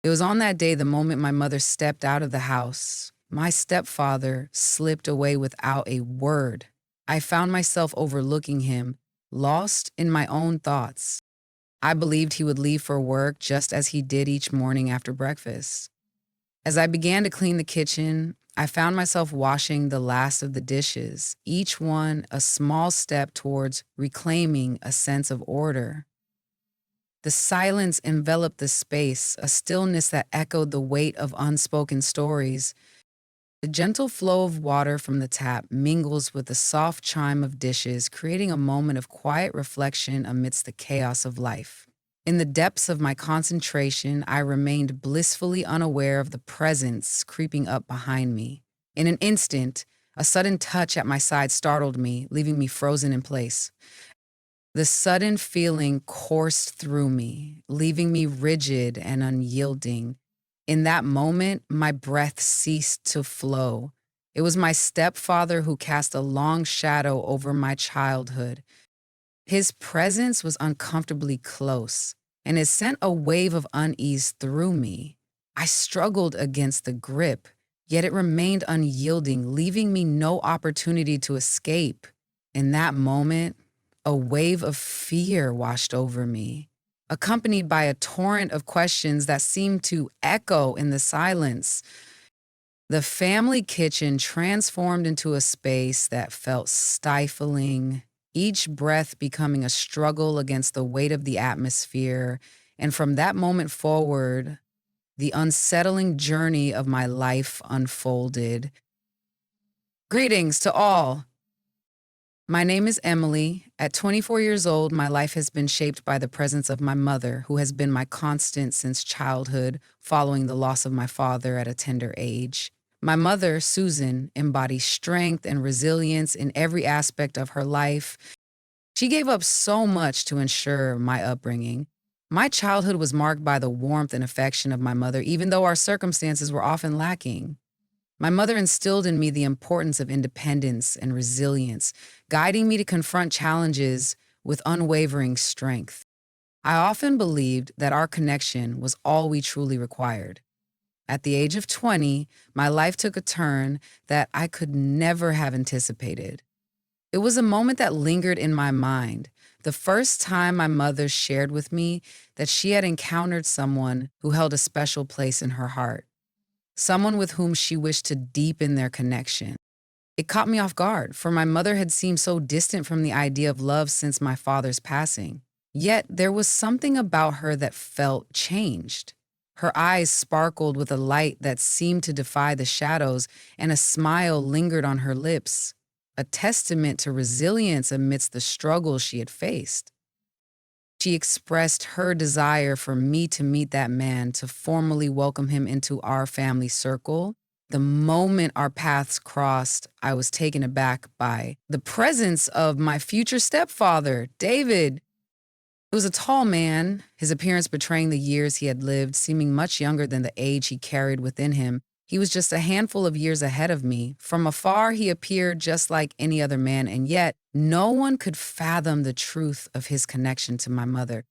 It was on that day, the moment my mother stepped out of the house, my stepfather slipped away without a word. I found myself overlooking him, lost in my own thoughts. I believed he would leave for work just as he did each morning after breakfast. As I began to clean the kitchen, I found myself washing the last of the dishes, each one a small step towards reclaiming a sense of order. The silence enveloped the space, a stillness that echoed the weight of unspoken stories. The gentle flow of water from the tap mingles with the soft chime of dishes, creating a moment of quiet reflection amidst the chaos of life. In the depths of my concentration, I remained blissfully unaware of the presence creeping up behind me. In an instant, a sudden touch at my side startled me, leaving me frozen in place. The sudden feeling coursed through me, leaving me rigid and unyielding. In that moment, my breath ceased to flow. It was my stepfather who cast a long shadow over my childhood. His presence was uncomfortably close, and it sent a wave of unease through me. I struggled against the grip, yet it remained unyielding, leaving me no opportunity to escape. In that moment, a wave of fear washed over me, accompanied by a torrent of questions that seemed to echo in the silence. The family kitchen transformed into a space that felt stifling, each breath becoming a struggle against the weight of the atmosphere. And from that moment forward, the unsettling journey of my life unfolded. Greetings to all. My name is Emily. At 24 years old, my life has been shaped by the presence of my mother, who has been my constant since childhood, following the loss of my father at a tender age. My mother, Susan, embodies strength and resilience in every aspect of her life. She gave up so much to ensure my upbringing. My childhood was marked by the warmth and affection of my mother, even though our circumstances were often lacking. My mother instilled in me the importance of independence and resilience, guiding me to confront challenges with unwavering strength. I often believed that our connection was all we truly required. At the age of 20, my life took a turn that I could never have anticipated. It was a moment that lingered in my mind. The first time my mother shared with me that she had encountered someone who held a special place in her heart, someone with whom she wished to deepen their connection. It caught me off guard, for my mother had seemed so distant from the idea of love since my father's passing. Yet there was something about her that felt changed. Her eyes sparkled with a light that seemed to defy the shadows, and a smile lingered on her lips, a testament to resilience amidst the struggles she had faced. She expressed her desire for me to meet that man, to formally welcome him into our family circle. The moment our paths crossed, I was taken aback by the presence of my future stepfather, David. He was a tall man, his appearance betraying the years he had lived, seeming much younger than the age he carried within him. He was just a handful of years ahead of me. From afar, he appeared just like any other man, and yet no one could fathom the truth of his connection to my mother.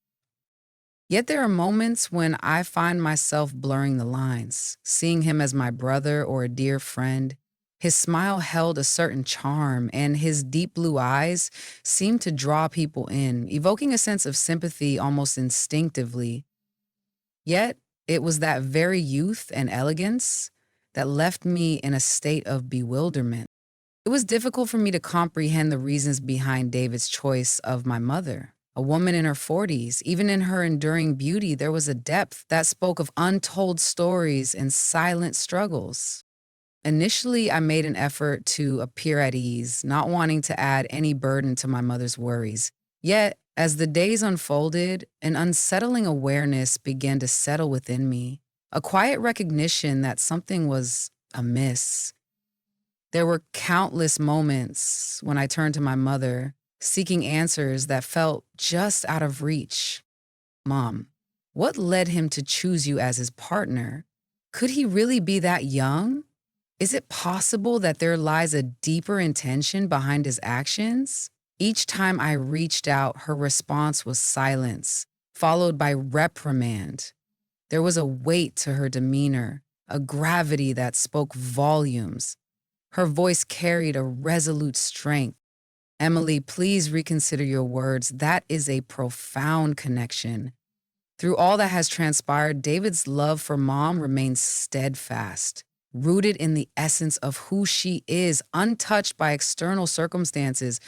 Yet there are moments when I find myself blurring the lines, seeing him as my brother or a dear friend. His smile held a certain charm, and his deep blue eyes seemed to draw people in, evoking a sense of sympathy almost instinctively. Yet it was that very youth and elegance that left me in a state of bewilderment. It was difficult for me to comprehend the reasons behind David's choice of my mother. A woman in her 40s, even in her enduring beauty, there was a depth that spoke of untold stories and silent struggles. Initially, I made an effort to appear at ease, not wanting to add any burden to my mother's worries. Yet, as the days unfolded, an unsettling awareness began to settle within me, a quiet recognition that something was amiss. There were countless moments when I turned to my mother, seeking answers that felt just out of reach. Mom, what led him to choose you as his partner? Could he really be that young? Is it possible that there lies a deeper intention behind his actions? Each time I reached out, her response was silence, followed by reprimand. There was a weight to her demeanor, a gravity that spoke volumes. Her voice carried a resolute strength. Emily, please reconsider your words. That is a profound connection. Through all that has transpired, David's love for Mom remains steadfast, rooted in the essence of who she is, untouched by external circumstances.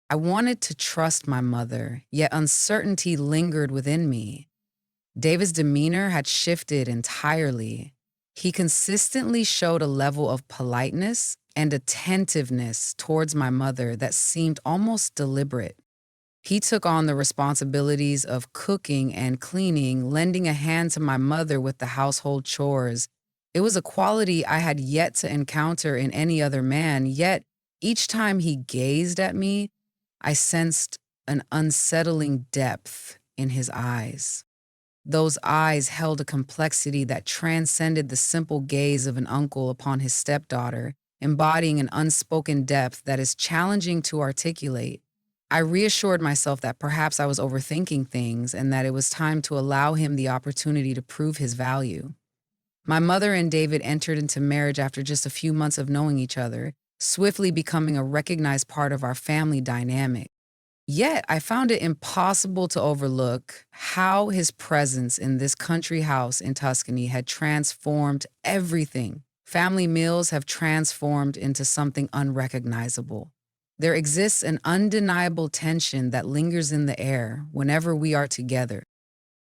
I wanted to trust my mother, yet uncertainty lingered within me. David's demeanor had shifted entirely. He consistently showed a level of politeness and attentiveness towards my mother that seemed almost deliberate. He took on the responsibilities of cooking and cleaning, lending a hand to my mother with the household chores. It was a quality I had yet to encounter in any other man, yet each time he gazed at me, I sensed an unsettling depth in his eyes. Those eyes held a complexity that transcended the simple gaze of an uncle upon his stepdaughter, embodying an unspoken depth that is challenging to articulate. I reassured myself that perhaps I was overthinking things and that it was time to allow him the opportunity to prove his value. My mother and David entered into marriage after just a few months of knowing each other, swiftly becoming a recognized part of our family dynamic. Yet, I found it impossible to overlook how his presence in this country house in Tuscany had transformed everything. Family meals have transformed into something unrecognizable. There exists an undeniable tension that lingers in the air whenever we are together,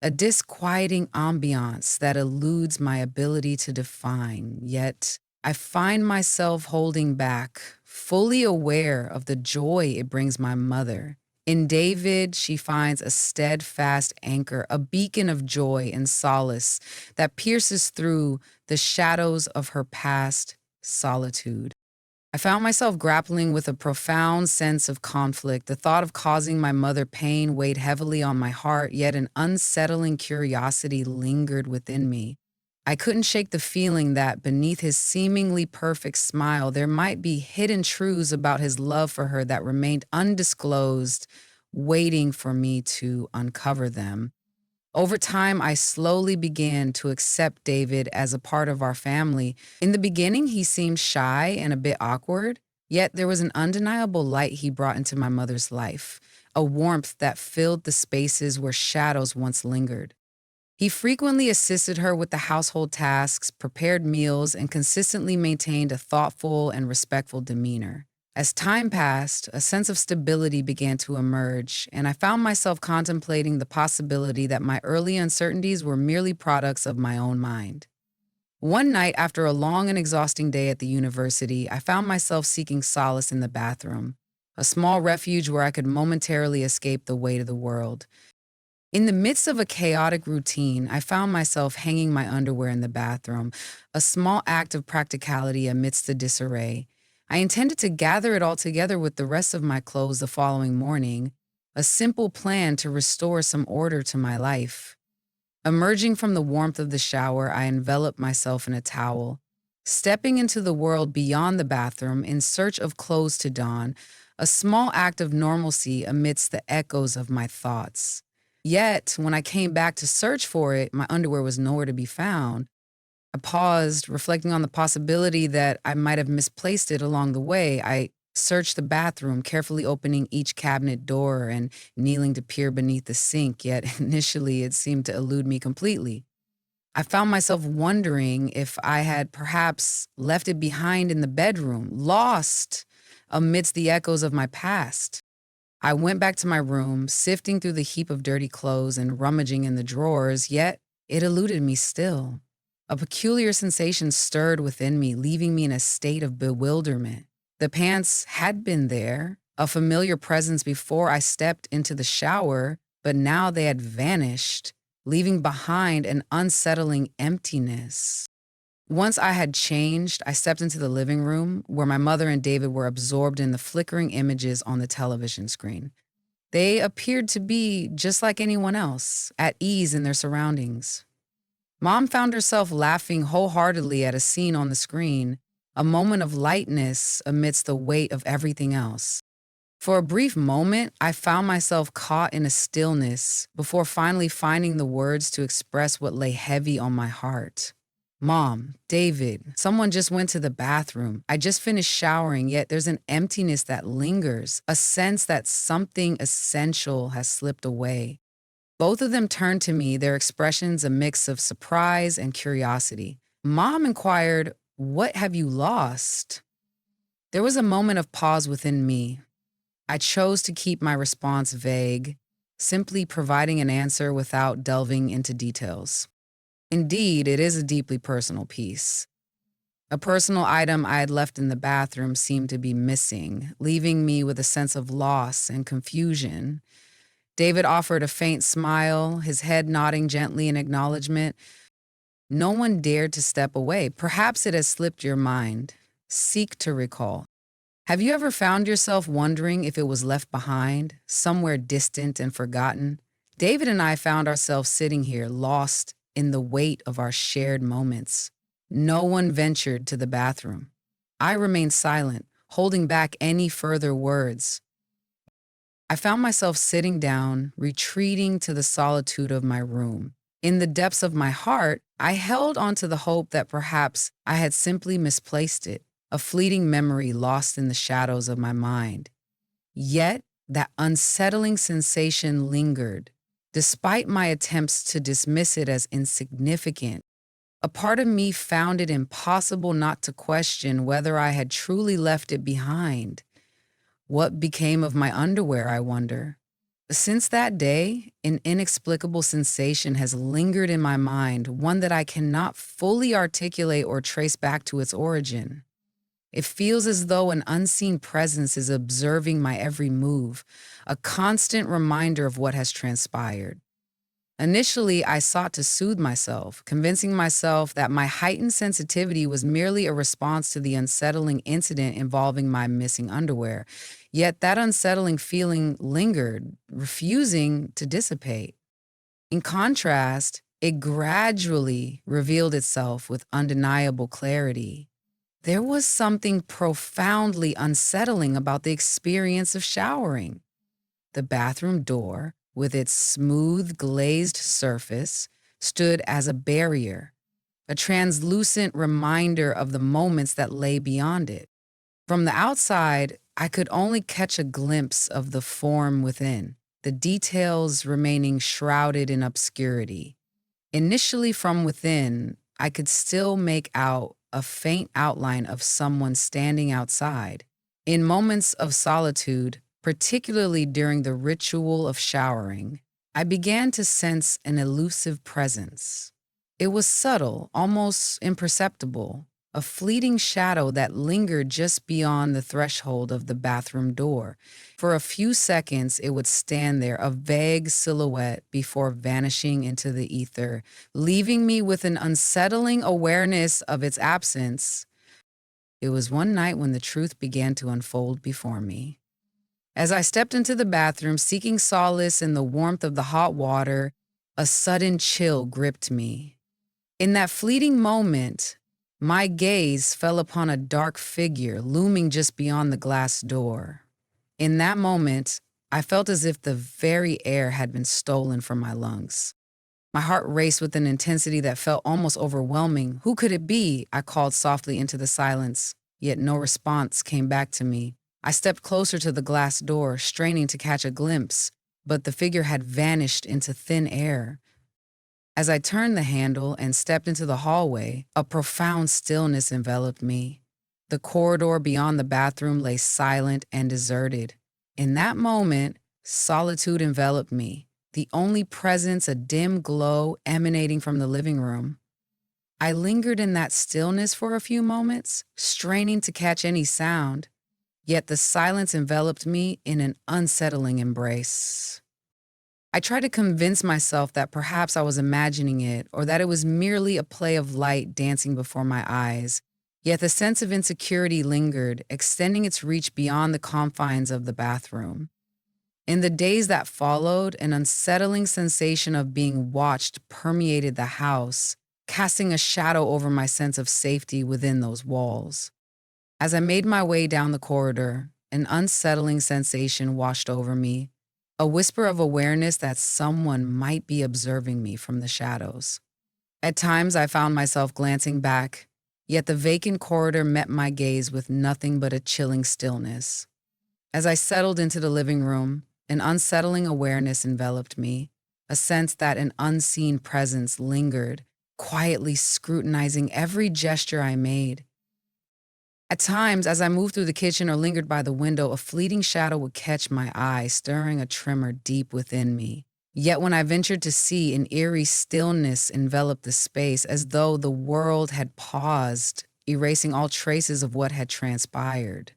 a disquieting ambiance that eludes my ability to define. Yet, I find myself holding back, fully aware of the joy it brings my mother. In David, she finds a steadfast anchor, a beacon of joy and solace that pierces through the shadows of her past solitude. I found myself grappling with a profound sense of conflict. The thought of causing my mother pain weighed heavily on my heart, yet an unsettling curiosity lingered within me. I couldn't shake the feeling that beneath his seemingly perfect smile, there might be hidden truths about his love for her that remained undisclosed, waiting for me to uncover them. Over time, I slowly began to accept David as a part of our family. In the beginning, he seemed shy and a bit awkward, yet there was an undeniable light he brought into my mother's life, a warmth that filled the spaces where shadows once lingered. He frequently assisted her with the household tasks, prepared meals, and consistently maintained a thoughtful and respectful demeanor. As time passed, a sense of stability began to emerge, and I found myself contemplating the possibility that my early uncertainties were merely products of my own mind. One night, after a long and exhausting day at the university, I found myself seeking solace in the bathroom, a small refuge where I could momentarily escape the weight of the world. In the midst of a chaotic routine, I found myself hanging my underwear in the bathroom, a small act of practicality amidst the disarray. I intended to gather it all together with the rest of my clothes the following morning, a simple plan to restore some order to my life. Emerging from the warmth of the shower, I enveloped myself in a towel, stepping into the world beyond the bathroom in search of clothes to don, a small act of normalcy amidst the echoes of my thoughts. Yet, when I came back to search for it, my underwear was nowhere to be found. I paused, reflecting on the possibility that I might have misplaced it along the way. I searched the bathroom, carefully opening each cabinet door and kneeling to peer beneath the sink, yet initially it seemed to elude me completely. I found myself wondering if I had perhaps left it behind in the bedroom, lost amidst the echoes of my past. I went back to my room, sifting through the heap of dirty clothes and rummaging in the drawers, yet it eluded me still. A peculiar sensation stirred within me, leaving me in a state of bewilderment. The pants had been there, a familiar presence before I stepped into the shower, but now they had vanished, leaving behind an unsettling emptiness. Once I had changed, I stepped into the living room where my mother and David were absorbed in the flickering images on the television screen. They appeared to be just like anyone else, at ease in their surroundings. Mom found herself laughing wholeheartedly at a scene on the screen, a moment of lightness amidst the weight of everything else. For a brief moment, I found myself caught in a stillness before finally finding the words to express what lay heavy on my heart. Mom, David, someone just went to the bathroom. I just finished showering, yet there's an emptiness that lingers, a sense that something essential has slipped away. Both of them turned to me, their expressions a mix of surprise and curiosity. Mom inquired, "What have you lost?" There was a moment of pause within me. I chose to keep my response vague, simply providing an answer without delving into details. Indeed, it is a deeply personal piece. A personal item I had left in the bathroom seemed to be missing, leaving me with a sense of loss and confusion. David offered a faint smile, his head nodding gently in acknowledgement. No one dared to step away. Perhaps it has slipped your mind. Seek to recall. Have you ever found yourself wondering if it was left behind, somewhere distant and forgotten? David and I found ourselves sitting here, lost in the weight of our shared moments. No one ventured to the bathroom. I remained silent, holding back any further words. I found myself sitting down, retreating to the solitude of my room. In the depths of my heart, I held onto the hope that perhaps I had simply misplaced it, a fleeting memory lost in the shadows of my mind. Yet, that unsettling sensation lingered. Despite my attempts to dismiss it as insignificant, a part of me found it impossible not to question whether I had truly left it behind. What became of my underwear, I wonder? Since that day, an inexplicable sensation has lingered in my mind, one that I cannot fully articulate or trace back to its origin. It feels as though an unseen presence is observing my every move, a constant reminder of what has transpired. Initially, I sought to soothe myself, convincing myself that my heightened sensitivity was merely a response to the unsettling incident involving my missing underwear. Yet that unsettling feeling lingered, refusing to dissipate. In contrast, it gradually revealed itself with undeniable clarity. There was something profoundly unsettling about the experience of showering. The bathroom door, with its smooth glazed surface, stood as a barrier, a translucent reminder of the moments that lay beyond it. From the outside, I could only catch a glimpse of the form within, the details remaining shrouded in obscurity. Initially from within, I could still make out a faint outline of someone standing outside. In moments of solitude, particularly during the ritual of showering, I began to sense an elusive presence. It was subtle, almost imperceptible, a fleeting shadow that lingered just beyond the threshold of the bathroom door. For a few seconds, it would stand there, a vague silhouette, before vanishing into the ether, leaving me with an unsettling awareness of its absence. It was one night when the truth began to unfold before me. As I stepped into the bathroom, seeking solace in the warmth of the hot water, a sudden chill gripped me. In that fleeting moment, my gaze fell upon a dark figure looming just beyond the glass door. In that moment, I felt as if the very air had been stolen from my lungs. My heart raced with an intensity that felt almost overwhelming. Who could it be? I called softly into the silence, yet no response came back to me. I stepped closer to the glass door, straining to catch a glimpse, but the figure had vanished into thin air. As I turned the handle and stepped into the hallway, a profound stillness enveloped me. The corridor beyond the bathroom lay silent and deserted. In that moment, solitude enveloped me, the only presence a dim glow emanating from the living room. I lingered in that stillness for a few moments, straining to catch any sound. Yet the silence enveloped me in an unsettling embrace. I tried to convince myself that perhaps I was imagining it, or that it was merely a play of light dancing before my eyes. Yet the sense of insecurity lingered, extending its reach beyond the confines of the bathroom. In the days that followed, an unsettling sensation of being watched permeated the house, casting a shadow over my sense of safety within those walls. As I made my way down the corridor, an unsettling sensation washed over me, a whisper of awareness that someone might be observing me from the shadows. At times, I found myself glancing back, yet the vacant corridor met my gaze with nothing but a chilling stillness. As I settled into the living room, an unsettling awareness enveloped me, a sense that an unseen presence lingered, quietly scrutinizing every gesture I made. At times, as I moved through the kitchen or lingered by the window, a fleeting shadow would catch my eye, stirring a tremor deep within me. Yet when I ventured to see, an eerie stillness enveloped the space, as though the world had paused, erasing all traces of what had transpired.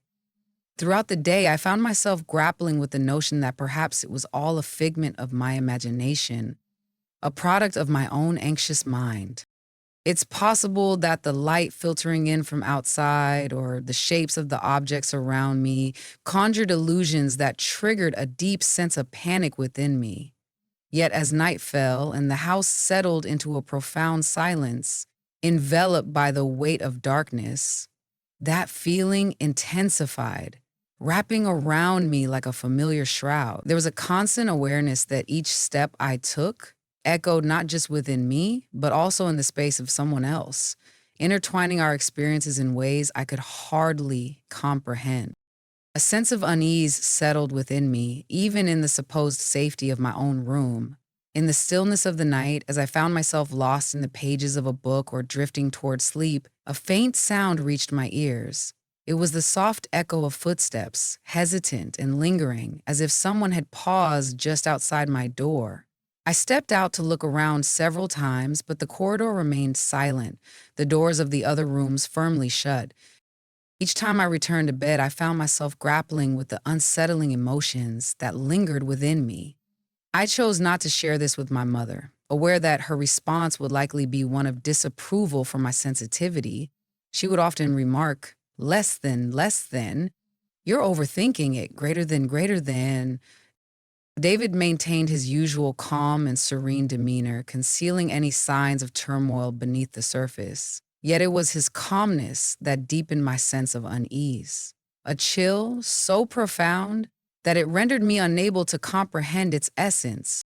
Throughout the day, I found myself grappling with the notion that perhaps it was all a figment of my imagination, a product of my own anxious mind. It's possible that the light filtering in from outside or the shapes of the objects around me conjured illusions that triggered a deep sense of panic within me. Yet as night fell and the house settled into a profound silence, enveloped by the weight of darkness, that feeling intensified, wrapping around me like a familiar shroud. There was a constant awareness that each step I took echoed not just within me, but also in the space of someone else, intertwining our experiences in ways I could hardly comprehend. A sense of unease settled within me, even in the supposed safety of my own room. In the stillness of the night, as I found myself lost in the pages of a book or drifting toward sleep, a faint sound reached my ears. It was the soft echo of footsteps, hesitant and lingering, as if someone had paused just outside my door. I stepped out to look around several times, but the corridor remained silent, the doors of the other rooms firmly shut. Each time I returned to bed, I found myself grappling with the unsettling emotions that lingered within me. I chose not to share this with my mother, aware that her response would likely be one of disapproval for my sensitivity. She would often remark, less than, you're overthinking it, greater than. David maintained his usual calm and serene demeanor, concealing any signs of turmoil beneath the surface. Yet it was his calmness that deepened my sense of unease, a chill so profound that it rendered me unable to comprehend its essence.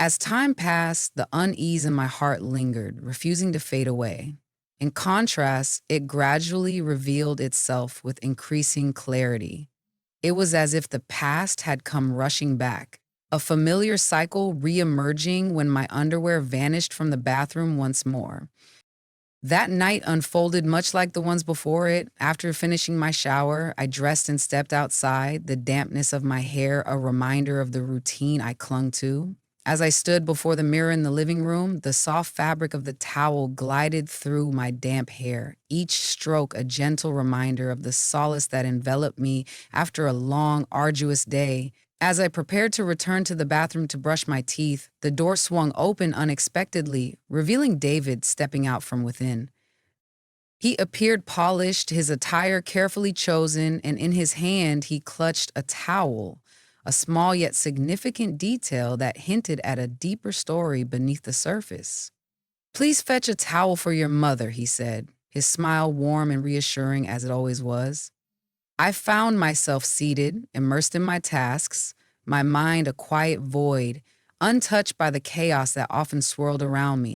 As time passed, the unease in my heart lingered, refusing to fade away. In contrast, it gradually revealed itself with increasing clarity. It was as if the past had come rushing back, a familiar cycle re-emerging when my underwear vanished from the bathroom once more. That night unfolded much like the ones before it. After finishing my shower, I dressed and stepped outside, the dampness of my hair a reminder of the routine I clung to. As I stood before the mirror in the living room, the soft fabric of the towel glided through my damp hair, each stroke a gentle reminder of the solace that enveloped me after a long, arduous day. As I prepared to return to the bathroom to brush my teeth, the door swung open unexpectedly, revealing David stepping out from within. He appeared polished, his attire carefully chosen, and in his hand he clutched a towel, a small yet significant detail that hinted at a deeper story beneath the surface. "Please fetch a towel for your mother," he said, his smile warm and reassuring as it always was. I found myself seated, immersed in my tasks, my mind a quiet void, untouched by the chaos that often swirled around me.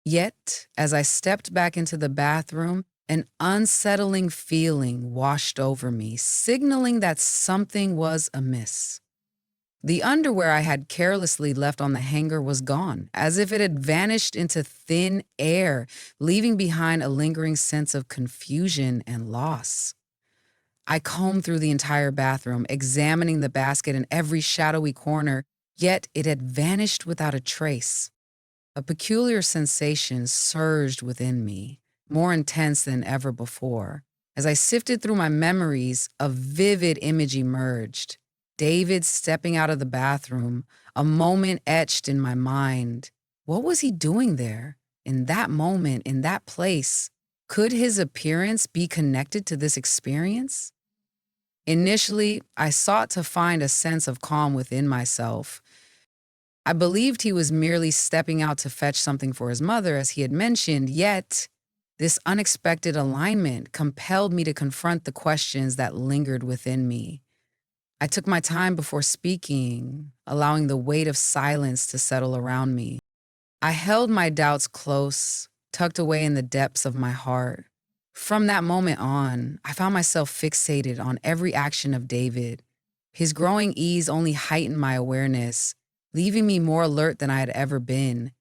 Yet, as I stepped back into the bathroom, an unsettling feeling washed over me, signaling that something was amiss. The underwear I had carelessly left on the hanger was gone, as if it had vanished into thin air, leaving behind a lingering sense of confusion and loss. I combed through the entire bathroom, examining the basket in every shadowy corner, yet it had vanished without a trace. A peculiar sensation surged within me, more intense than ever before. As I sifted through my memories, a vivid image emerged. David stepping out of the bathroom, a moment etched in my mind. What was he doing there? In that moment, in that place? Could his appearance be connected to this experience? Initially, I sought to find a sense of calm within myself. I believed he was merely stepping out to fetch something for his mother, as he had mentioned, yet this unexpected alignment compelled me to confront the questions that lingered within me. I took my time before speaking, allowing the weight of silence to settle around me. I held my doubts close, tucked away in the depths of my heart. From that moment on, I found myself fixated on every action of David. His growing ease only heightened my awareness, leaving me more alert than I had ever been.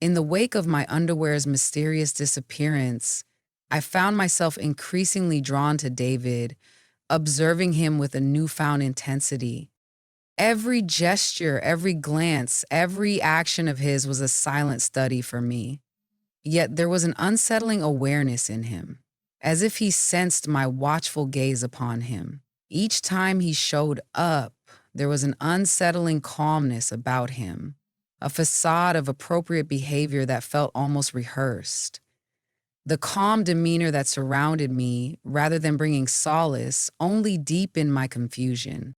In the wake of my underwear's mysterious disappearance, I found myself increasingly drawn to David, observing him with a newfound intensity. Every gesture, every glance, every action of his was a silent study for me. Yet there was an unsettling awareness in him, as if he sensed my watchful gaze upon him. Each time he showed up, there was an unsettling calmness about him, a facade of appropriate behavior that felt almost rehearsed. The calm demeanor that surrounded me, rather than bringing solace, only deepened my confusion.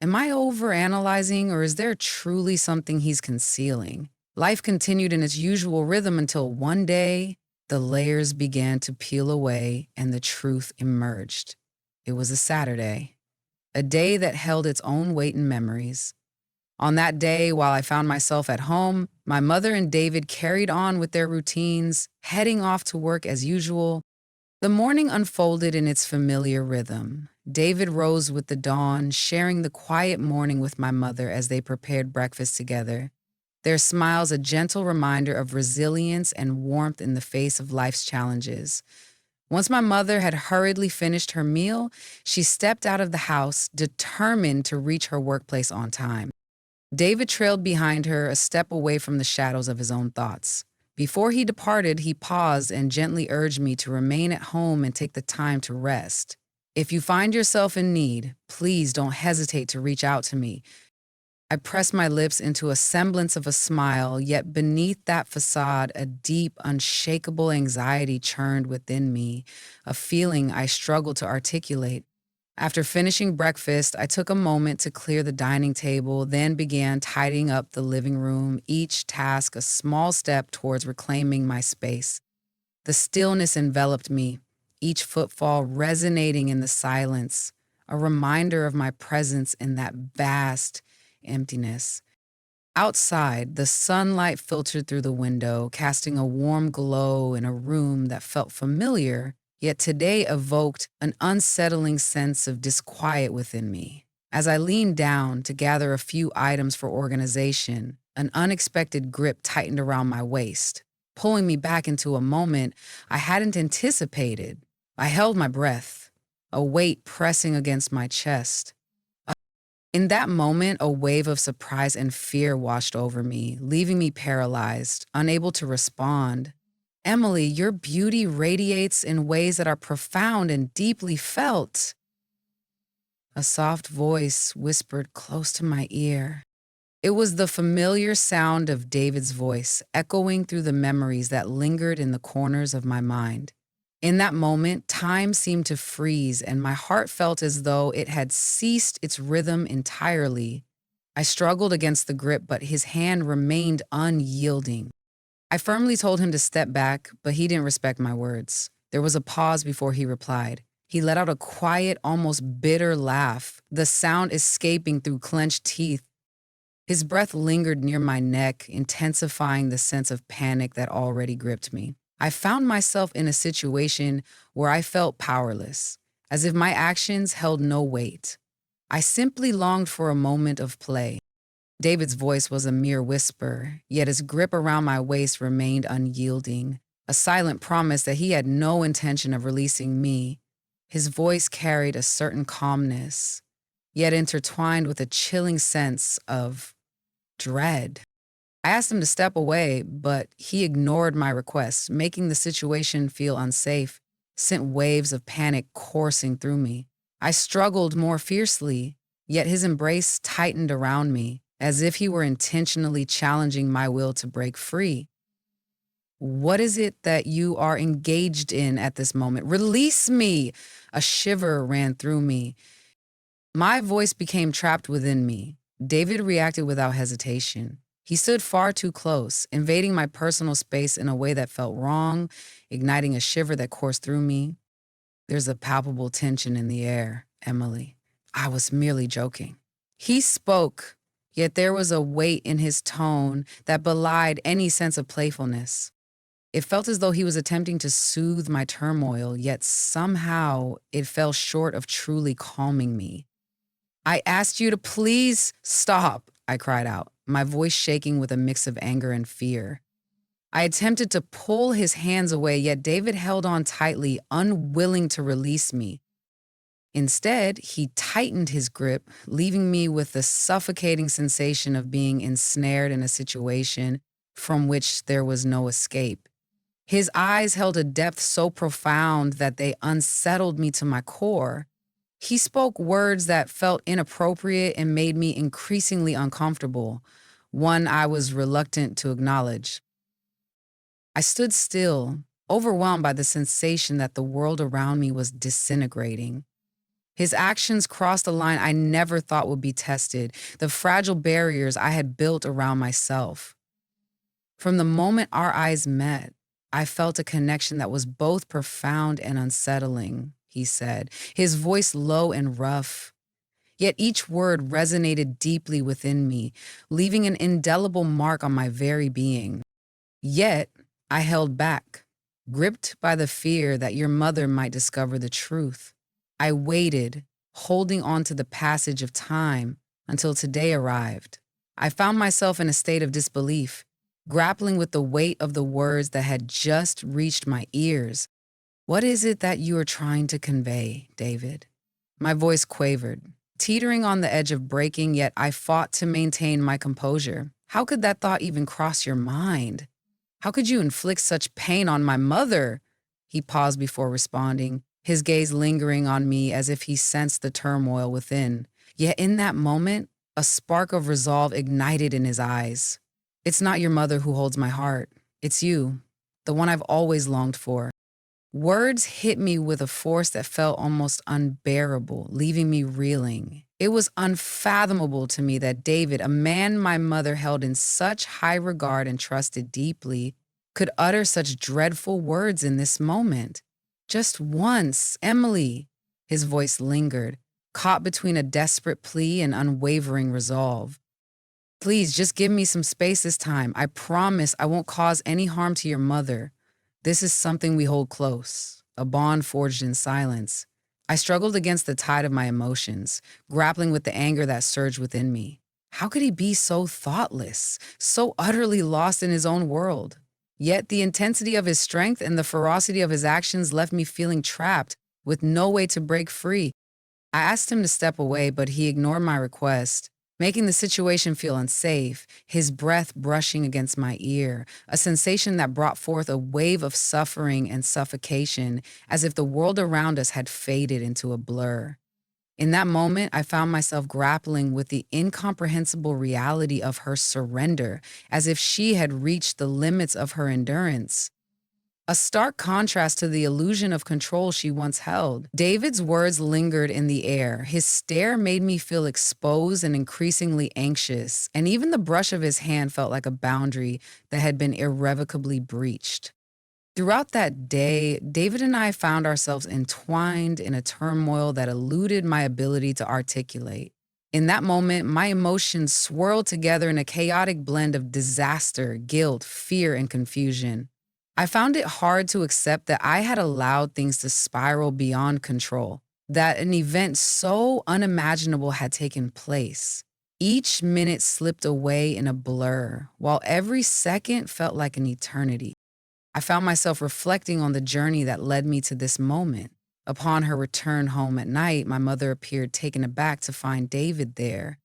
Am I overanalyzing, or is there truly something he's concealing? Life continued in its usual rhythm until one day, the layers began to peel away and the truth emerged. It was a Saturday, a day that held its own weight in memories. On that day, while I found myself at home, my mother and David carried on with their routines, heading off to work as usual. The morning unfolded in its familiar rhythm. David rose with the dawn, sharing the quiet morning with my mother as they prepared breakfast together. Their smiles a gentle reminder of resilience and warmth in the face of life's challenges. Once my mother had hurriedly finished her meal, she stepped out of the house, determined to reach her workplace on time. David trailed behind her, a step away from the shadows of his own thoughts. Before he departed, he paused and gently urged me to remain at home and take the time to rest. If you find yourself in need, please don't hesitate to reach out to me. I pressed my lips into a semblance of a smile, yet beneath that facade, a deep, unshakable anxiety churned within me, a feeling I struggled to articulate. After finishing breakfast, I took a moment to clear the dining table, then began tidying up the living room, each task a small step towards reclaiming my space. The stillness enveloped me, each footfall resonating in the silence, a reminder of my presence in that vast emptiness. Outside, the sunlight filtered through the window, casting a warm glow in a room that felt familiar, yet today evoked an unsettling sense of disquiet within me. As I leaned down to gather a few items for organization, an unexpected grip tightened around my waist, pulling me back into a moment I hadn't anticipated. I held my breath, a weight pressing against my chest. In that moment, a wave of surprise and fear washed over me, leaving me paralyzed, unable to respond. Emily, your beauty radiates in ways that are profound and deeply felt. A soft voice whispered close to my ear. It was the familiar sound of David's voice, echoing through the memories that lingered in the corners of my mind. In that moment, time seemed to freeze, and my heart felt as though it had ceased its rhythm entirely. I struggled against the grip, but his hand remained unyielding. I firmly told him to step back, but he didn't respect my words. There was a pause before he replied. He let out a quiet, almost bitter laugh, the sound escaping through clenched teeth. His breath lingered near my neck, intensifying the sense of panic that already gripped me. I found myself in a situation where I felt powerless, as if my actions held no weight. I simply longed for a moment of play. David's voice was a mere whisper, yet his grip around my waist remained unyielding, a silent promise that he had no intention of releasing me. His voice carried a certain calmness, yet intertwined with a chilling sense of dread. I asked him to step away, but he ignored my request, making the situation feel unsafe, sent waves of panic coursing through me. I struggled more fiercely, yet his embrace tightened around me, as if he were intentionally challenging my will to break free. What is it that you are engaged in at this moment? Release me! A shiver ran through me. My voice became trapped within me. David reacted without hesitation. He stood far too close, invading my personal space in a way that felt wrong, igniting a shiver that coursed through me. There's a palpable tension in the air, Emily. I was merely joking. He spoke, yet there was a weight in his tone that belied any sense of playfulness. It felt as though he was attempting to soothe my turmoil, yet somehow it fell short of truly calming me. I asked you to please stop, I cried out, my voice shaking with a mix of anger and fear. I attempted to pull his hands away, yet David held on tightly, unwilling to release me. Instead, he tightened his grip, leaving me with the suffocating sensation of being ensnared in a situation from which there was no escape. His eyes held a depth so profound that they unsettled me to my core. He spoke words that felt inappropriate and made me increasingly uncomfortable, one I was reluctant to acknowledge. I stood still, overwhelmed by the sensation that the world around me was disintegrating. His actions crossed a line I never thought would be tested, the fragile barriers I had built around myself. From the moment our eyes met, I felt a connection that was both profound and unsettling, he said, his voice low and rough. Yet each word resonated deeply within me, leaving an indelible mark on my very being. Yet, I held back, gripped by the fear that your mother might discover the truth. I waited, holding on to the passage of time until today arrived. I found myself in a state of disbelief, grappling with the weight of the words that had just reached my ears. What is it that you are trying to convey, David? My voice quavered, teetering on the edge of breaking, yet I fought to maintain my composure. How could that thought even cross your mind? How could you inflict such pain on my mother? He paused before responding, his gaze lingering on me as if he sensed the turmoil within. Yet in that moment, a spark of resolve ignited in his eyes. It's not your mother who holds my heart. It's you, the one I've always longed for. Words hit me with a force that felt almost unbearable, leaving me reeling. It was unfathomable to me that David, a man my mother held in such high regard and trusted deeply, could utter such dreadful words in this moment. Just once, Emily, his voice lingered, caught between a desperate plea and unwavering resolve. Please, just give me some space this time. I promise I won't cause any harm to your mother. This is something we hold close, a bond forged in silence. I struggled against the tide of my emotions, grappling with the anger that surged within me. How could he be so thoughtless, so utterly lost in his own world? Yet the intensity of his strength and the ferocity of his actions left me feeling trapped, with no way to break free. I asked him to step away, but he ignored my request, making the situation feel unsafe, his breath brushing against my ear, a sensation that brought forth a wave of suffering and suffocation, as if the world around us had faded into a blur. In that moment, I found myself grappling with the incomprehensible reality of her surrender, as if she had reached the limits of her endurance. A stark contrast to the illusion of control she once held. David's words lingered in the air. His stare made me feel exposed and increasingly anxious, and even the brush of his hand felt like a boundary that had been irrevocably breached. Throughout that day, David and I found ourselves entwined in a turmoil that eluded my ability to articulate. In that moment, my emotions swirled together in a chaotic blend of disaster, guilt, fear, and confusion. I found it hard to accept that I had allowed things to spiral beyond control, that an event so unimaginable had taken place. Each minute slipped away in a blur, while every second felt like an eternity. I found myself reflecting on the journey that led me to this moment. Upon her return home at night, my mother appeared taken aback to find David there,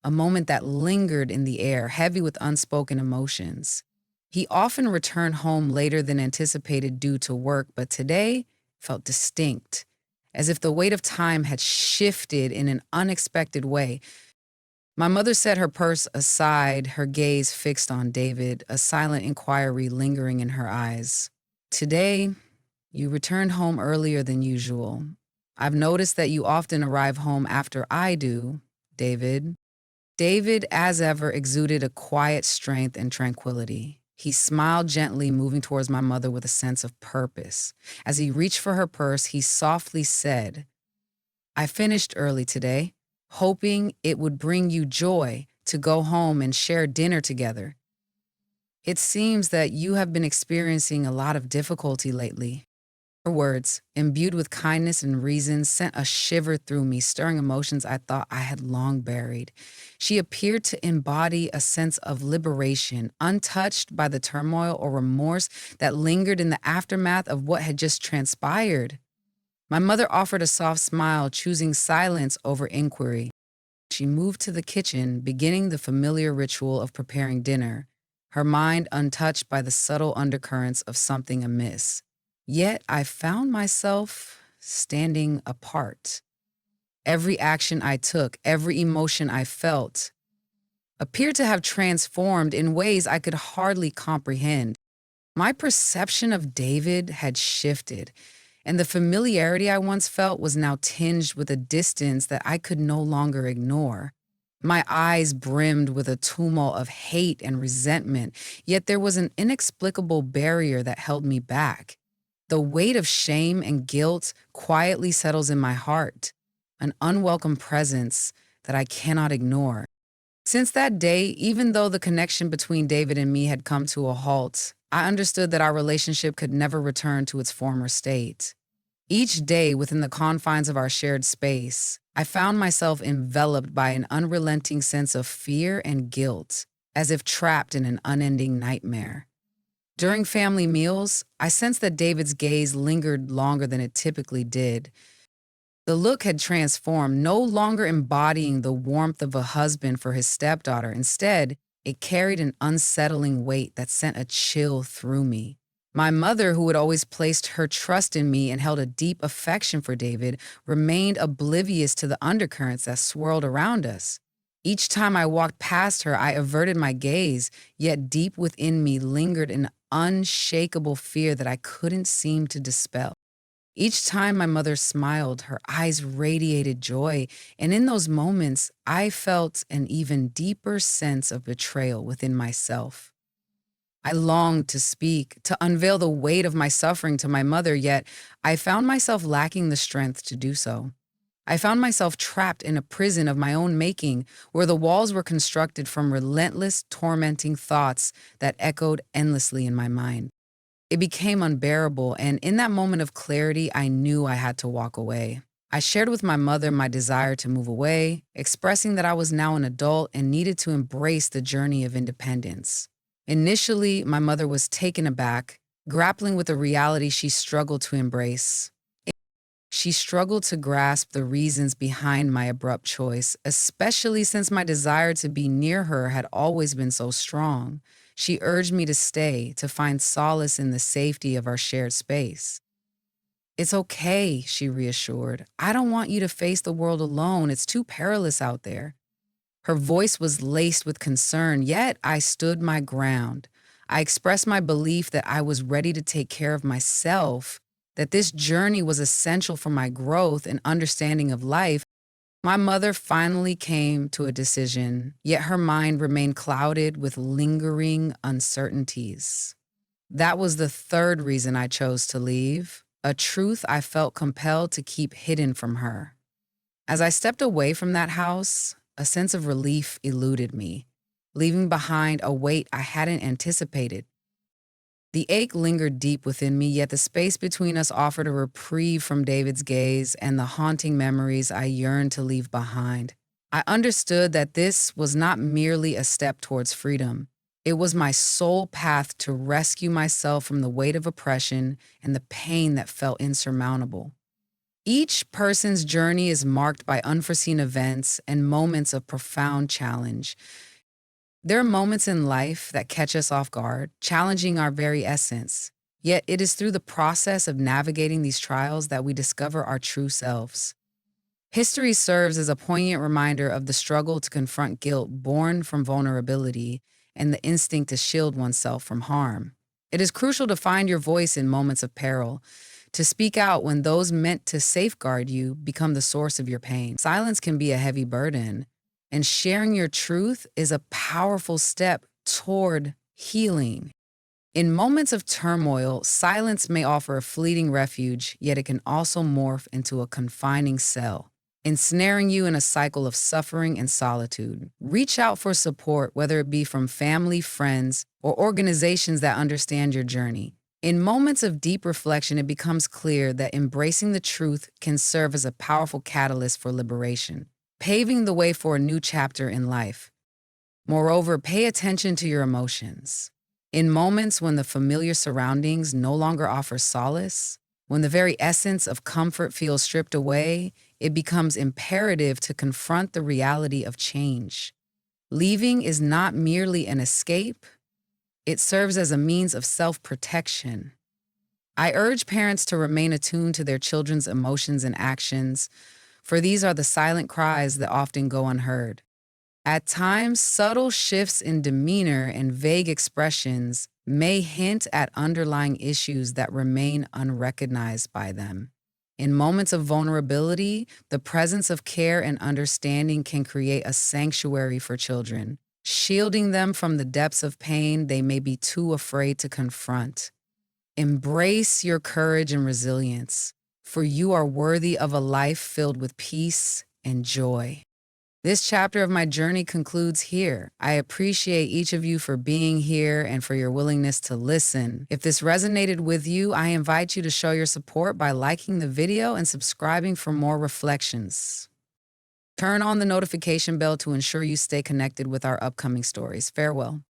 a moment that lingered in the air, heavy with unspoken emotions. He often returned home later than anticipated due to work, but today felt distinct, as if the weight of time had shifted in an unexpected way. My mother set her purse aside, her gaze fixed on David, a silent inquiry lingering in her eyes. Today, you returned home earlier than usual. I've noticed that you often arrive home after I do, David. David, as ever, exuded a quiet strength and tranquility. He smiled gently, moving towards my mother with a sense of purpose. As he reached for her purse, he softly said, I finished early today. hoping it would bring you joy to go home and share dinner together. It seems that you have been experiencing a lot of difficulty lately. Her words, imbued with kindness and reason, sent a shiver through me, stirring emotions I thought I had long buried. She appeared to embody a sense of liberation, untouched by the turmoil or remorse that lingered in the aftermath of what had just transpired. My mother offered a soft smile, choosing silence over inquiry. She moved to the kitchen, beginning the familiar ritual of preparing dinner, her mind untouched by the subtle undercurrents of something amiss. Yet I found myself standing apart. Every action I took, every emotion I felt, appeared to have transformed in ways I could hardly comprehend. My perception of David had shifted, and the familiarity I once felt was now tinged with a distance that I could no longer ignore. My eyes brimmed with a tumult of hate and resentment, yet there was an inexplicable barrier that held me back. The weight of shame and guilt quietly settles in my heart, an unwelcome presence that I cannot ignore. Since that day, even though the connection between David and me had come to a halt, I understood that our relationship could never return to its former state. Each day within the confines of our shared space, I found myself enveloped by an unrelenting sense of fear and guilt, as if trapped in an unending nightmare. During family meals, I sensed that David's gaze lingered longer than it typically did. The look had transformed, no longer embodying the warmth of a husband for his stepdaughter. Instead, it carried an unsettling weight that sent a chill through me. My mother, who had always placed her trust in me and held a deep affection for David, remained oblivious to the undercurrents that swirled around us. Each time I walked past her, I averted my gaze, yet deep within me lingered an unshakable fear that I couldn't seem to dispel. Each time my mother smiled, her eyes radiated joy, and in those moments, I felt an even deeper sense of betrayal within myself. I longed to speak, to unveil the weight of my suffering to my mother, yet I found myself lacking the strength to do so. I found myself trapped in a prison of my own making, where the walls were constructed from relentless, tormenting thoughts that echoed endlessly in my mind. It became unbearable, and in that moment of clarity, I knew I had to walk away. I shared with my mother my desire to move away, expressing that I was now an adult and needed to embrace the journey of independence. Initially, my mother was taken aback, grappling with a reality she struggled to embrace. She struggled to grasp the reasons behind my abrupt choice, especially since my desire to be near her had always been so strong. She urged me to stay, to find solace in the safety of our shared space. "It's okay," she reassured. "I don't want you to face the world alone. It's too perilous out there." Her voice was laced with concern, yet I stood my ground. I expressed my belief that I was ready to take care of myself, that this journey was essential for my growth and understanding of life. My mother finally came to a decision, yet her mind remained clouded with lingering uncertainties. That was the third reason I chose to leave, a truth I felt compelled to keep hidden from her. As I stepped away from that house, a sense of relief eluded me, leaving behind a weight I hadn't anticipated. The ache lingered deep within me, yet the space between us offered a reprieve from David's gaze and the haunting memories I yearned to leave behind. I understood that this was not merely a step towards freedom. It was my sole path to rescue myself from the weight of oppression and the pain that felt insurmountable. Each person's journey is marked by unforeseen events and moments of profound challenge. There are moments in life that catch us off guard, challenging our very essence. Yet it is through the process of navigating these trials that we discover our true selves. History serves as a poignant reminder of the struggle to confront guilt born from vulnerability and the instinct to shield oneself from harm. It is crucial to find your voice in moments of peril, to speak out when those meant to safeguard you become the source of your pain. Silence can be a heavy burden, and sharing your truth is a powerful step toward healing. In moments of turmoil, silence may offer a fleeting refuge, yet it can also morph into a confining cell. ensnaring you in a cycle of suffering and solitude. Reach out for support, whether it be from family, friends, or organizations that understand your journey. In moments of deep reflection, it becomes clear that embracing the truth can serve as a powerful catalyst for liberation, paving the way for a new chapter in life. Moreover, pay attention to your emotions. In moments when the familiar surroundings no longer offer solace, when the very essence of comfort feels stripped away, it becomes imperative to confront the reality of change. Leaving is not merely an escape, it serves as a means of self-protection. I urge parents to remain attuned to their children's emotions and actions, for these are the silent cries that often go unheard. At times, subtle shifts in demeanor and vague expressions may hint at underlying issues that remain unrecognized by them. In moments of vulnerability, the presence of care and understanding can create a sanctuary for children, shielding them from the depths of pain they may be too afraid to confront. Embrace your courage and resilience, for you are worthy of a life filled with peace and joy. This chapter of my journey concludes here. I appreciate each of you for being here and for your willingness to listen. If this resonated with you, I invite you to show your support by liking the video and subscribing for more reflections. Turn on the notification bell to ensure you stay connected with our upcoming stories. Farewell.